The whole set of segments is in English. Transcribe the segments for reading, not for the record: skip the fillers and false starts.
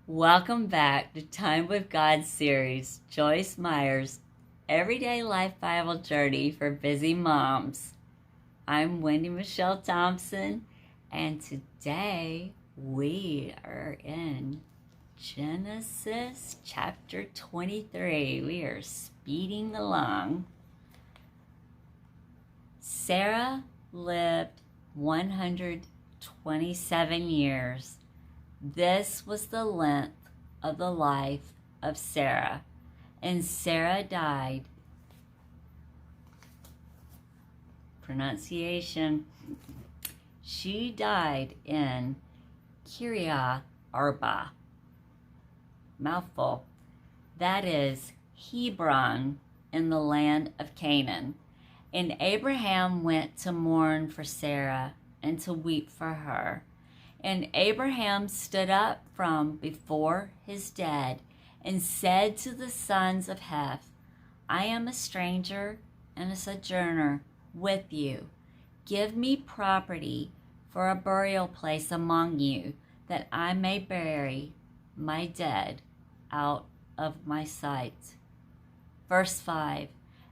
Welcome back to Time with God series, Joyce Meyer's Everyday Life Bible Journey for Busy Moms. I'm WendyMichelle Thompson, and today we are in Genesis chapter 23. We are speeding along. Sarah lived 127 years. This was the length of the life of Sarah, and Sarah died. Pronunciation. She died in Kiryat Arba. Mouthful. That is Hebron in the land of Canaan. And Abraham went to mourn for Sarah and to weep for her. And Abraham stood up from before his dead and said to the sons of Heth, I am a stranger and a sojourner with you. Give me property for a burial place among you, that I may bury my dead out of my sight. Verse 5,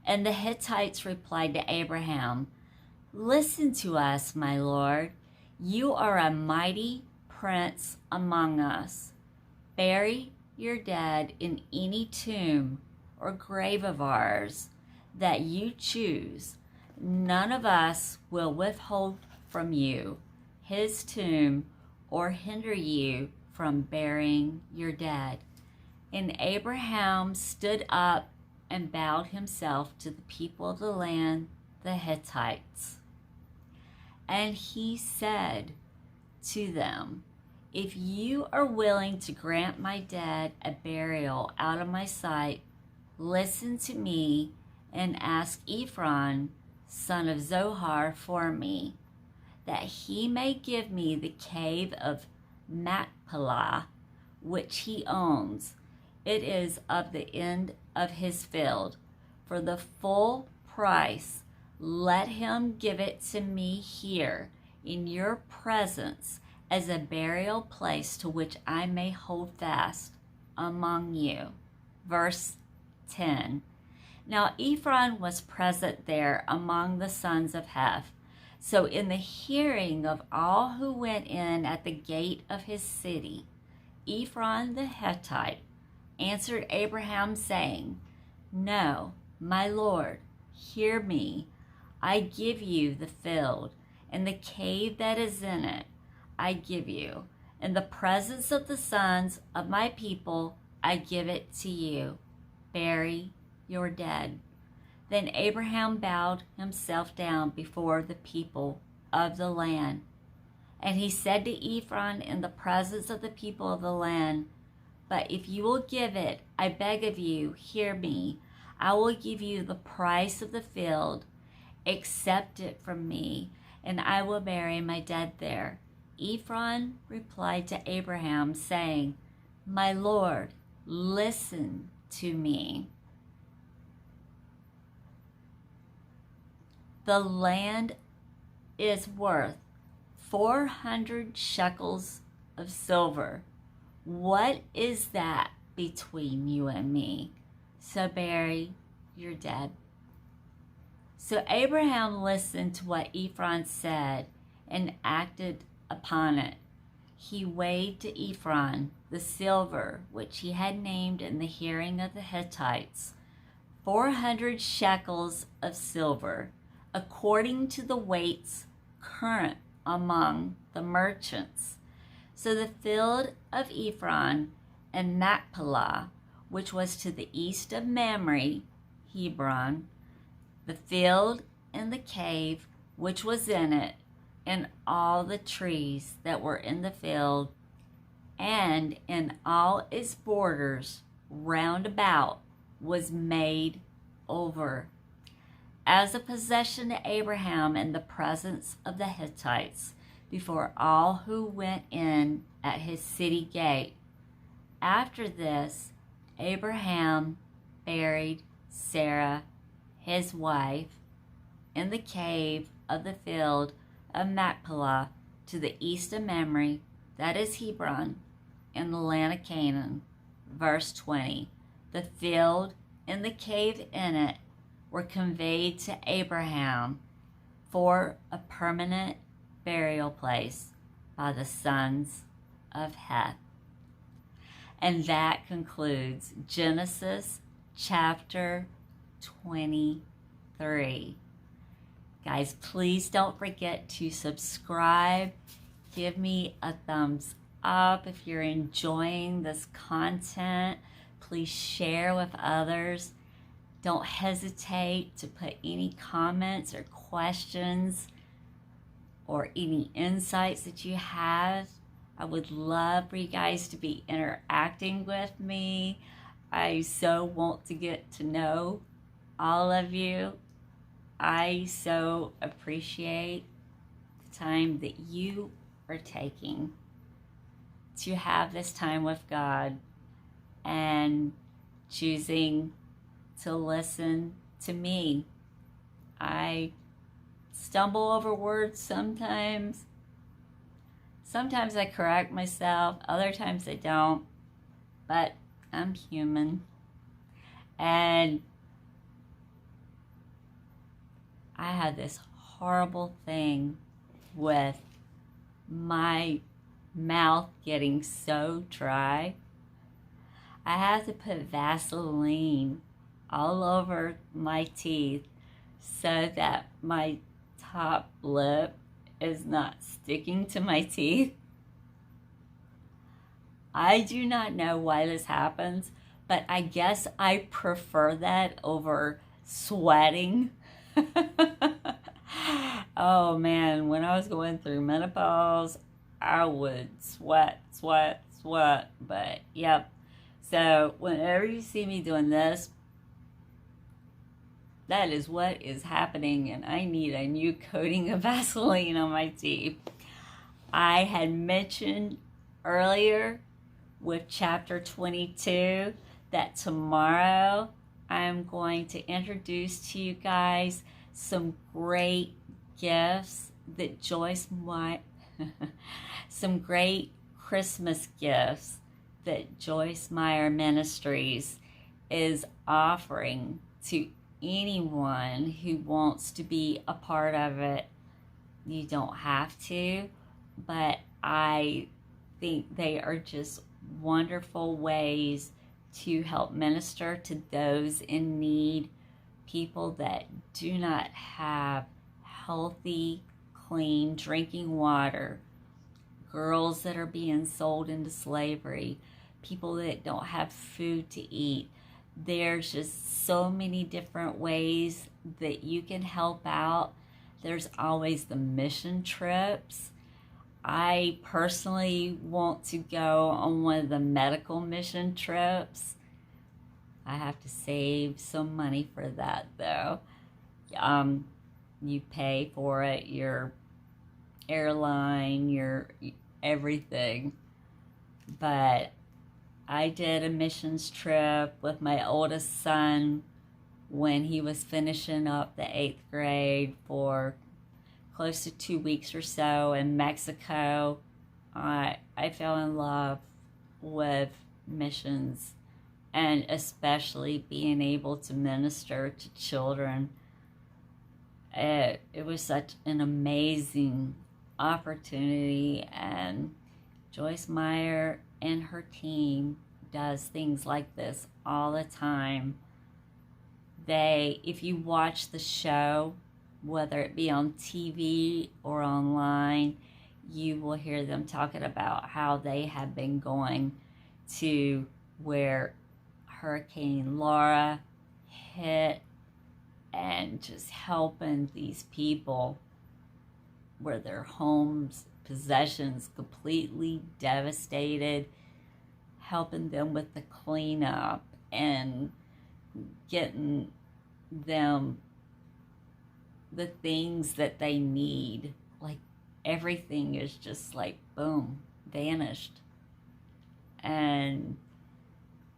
and the Hittites replied to Abraham, Listen to us, my Lord. You are a mighty prince among us. Bury your dead in any tomb or grave of ours that you choose. None of us will withhold from you his tomb or hinder you from burying your dead. And Abraham stood up and bowed himself to the people of the land, the Hittites. And he said to them, If you are willing to grant my dead a burial out of my sight, listen to me and ask Ephron, son of Zohar, for me, that he may give me the cave of Machpelah, which he owns. It is of the end of his field. For the full price, let him give it to me here in your presence as a burial place to which I may hold fast among you. Verse 10. Now Ephron was present there among the sons of Heth. So in the hearing of all who went in at the gate of his city, Ephron the Hittite answered Abraham, saying, No, my Lord, hear me. I give you the field, and the cave that is in it I give you. In the presence of the sons of my people I give it to you. Bury your dead. Then Abraham bowed himself down before the people of the land. And he said to Ephron in the presence of the people of the land, But if you will give it, I beg of you, hear me. I will give you the price of the field. Accept it from me, and I will bury my dead there. Ephron replied to Abraham, saying, My Lord, listen to me. The land is worth 400 shekels of silver. What is that between you and me? So bury your dead. So Abraham listened to what Ephron said and acted upon it. He weighed to Ephron the silver which he had named in the hearing of the Hittites, 400 shekels of silver, according to the weights current among the merchants. So the field of Ephron and Machpelah, which was to the east of Mamre, Hebron, the field and the cave which was in it, and all the trees that were in the field, and in all its borders round about, was made over, as a possession to Abraham in the presence of the Hittites, before all who went in at his city gate. After this, Abraham buried Sarah, his wife, in the cave of the field of Machpelah to the east of Mamre, that is Hebron, in the land of Canaan. Verse 20, the field and the cave in it were conveyed to Abraham for a permanent burial place by the sons of Heth. And that concludes Genesis chapter 23. Guys, please don't forget to subscribe. Give me a thumbs up if you're enjoying this content. Please share with others. Don't hesitate to put any comments or questions or any insights that you have. I would love for you guys to be interacting with me. I so want to get to know all of you. I so appreciate the time that you are taking to have this time with God and choosing to listen to me. I stumble over words sometimes. Sometimes I correct myself, other times I don't, but I'm human. And I had this horrible thing with my mouth getting so dry. I had to put Vaseline all over my teeth so that my top lip is not sticking to my teeth. I do not know why this happens, but I guess I prefer that over sweating. Oh man, when I was going through menopause, I would sweat. But yep. So whenever you see me doing this, that is what is happening, and I need a new coating of Vaseline on my teeth. I had mentioned earlier with chapter 22 that tomorrow I'm going to introduce to you guys some great gifts that some great Christmas gifts that Joyce Meyer Ministries is offering to anyone who wants to be a part of it. You don't have to, but I think they are just wonderful ways to help minister to those in need, people that do not have healthy, clean drinking water, girls that are being sold into slavery, people that don't have food to eat. There's just so many different ways that you can help out. There's always the mission trips. I personally want to go on one of the medical mission trips. I have to save some money for that though. You pay for it, your airline, your everything. But I did a missions trip with my oldest son when he was finishing up the 8th grade for close to 2 weeks or so in Mexico. I fell in love with missions, and especially being able to minister to children. It was such an amazing opportunity, and Joyce Meyer and her team does things like this all the time. If you watch the show, whether it be on TV or online, you will hear them talking about how they have been going to where Hurricane Laura hit and just helping these people where their homes, possessions completely devastated, helping them with the cleanup and getting them the things that they need. Like everything is just like boom, vanished. And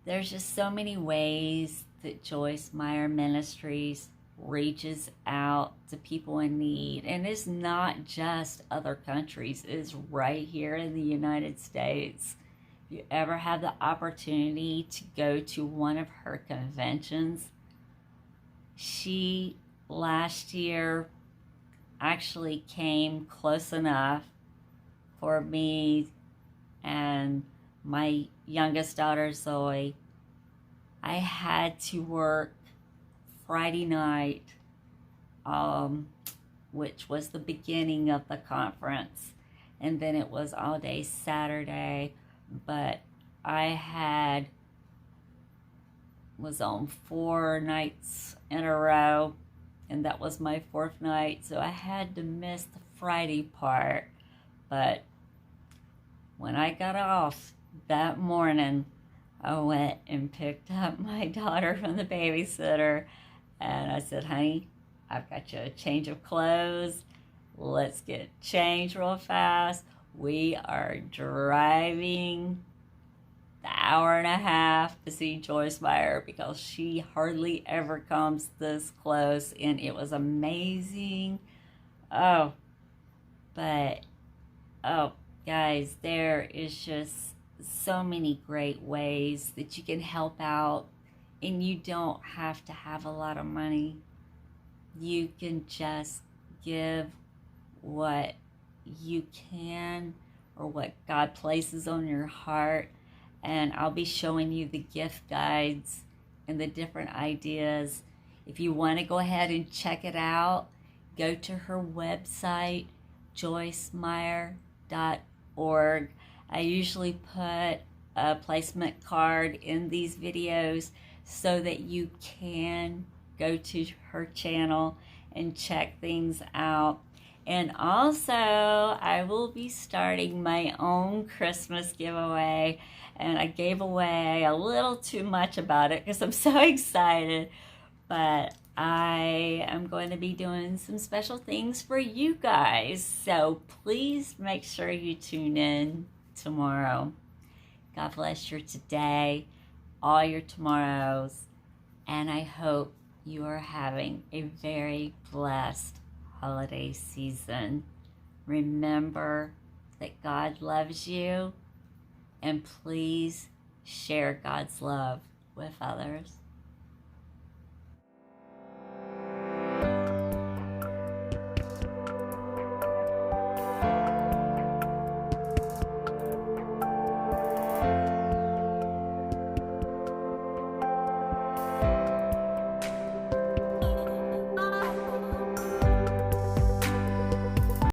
there's just so many ways that Joyce Meyer Ministries reaches out to people in need. And it's not just other countries, it's right here in the United States. If you ever have the opportunity to go to one of her conventions, she last year actually came close enough for me and my youngest daughter Zoe. I had to work Friday night, which was the beginning of the conference, and then it was all day Saturday, but I was on 4 nights in a row, and that was my 4th night, so I had to miss the Friday part. But when I got off that morning, I went and picked up my daughter from the babysitter, and I said, honey, I've got you a change of clothes. Let's get changed real fast. We are driving the hour and a half to see Joyce Meyer because she hardly ever comes this close, and it was amazing. Oh, guys, there is just so many great ways that you can help out, and you don't have to have a lot of money. You can just give what you can or what God places on your heart, and I'll be showing you the gift guides and the different ideas. If you want to go ahead and check it out, go to her website, joycemeyer.org. I usually put a placement card in these videos so that you can go to her channel and check things out. And also, I will be starting my own Christmas giveaway, and I gave away a little too much about it because I'm so excited, but I am going to be doing some special things for you guys, so please make sure you tune in tomorrow. God bless your today, all your tomorrows, and I hope you are having a very blessed holiday season. Remember that God loves you, and please share God's love with others.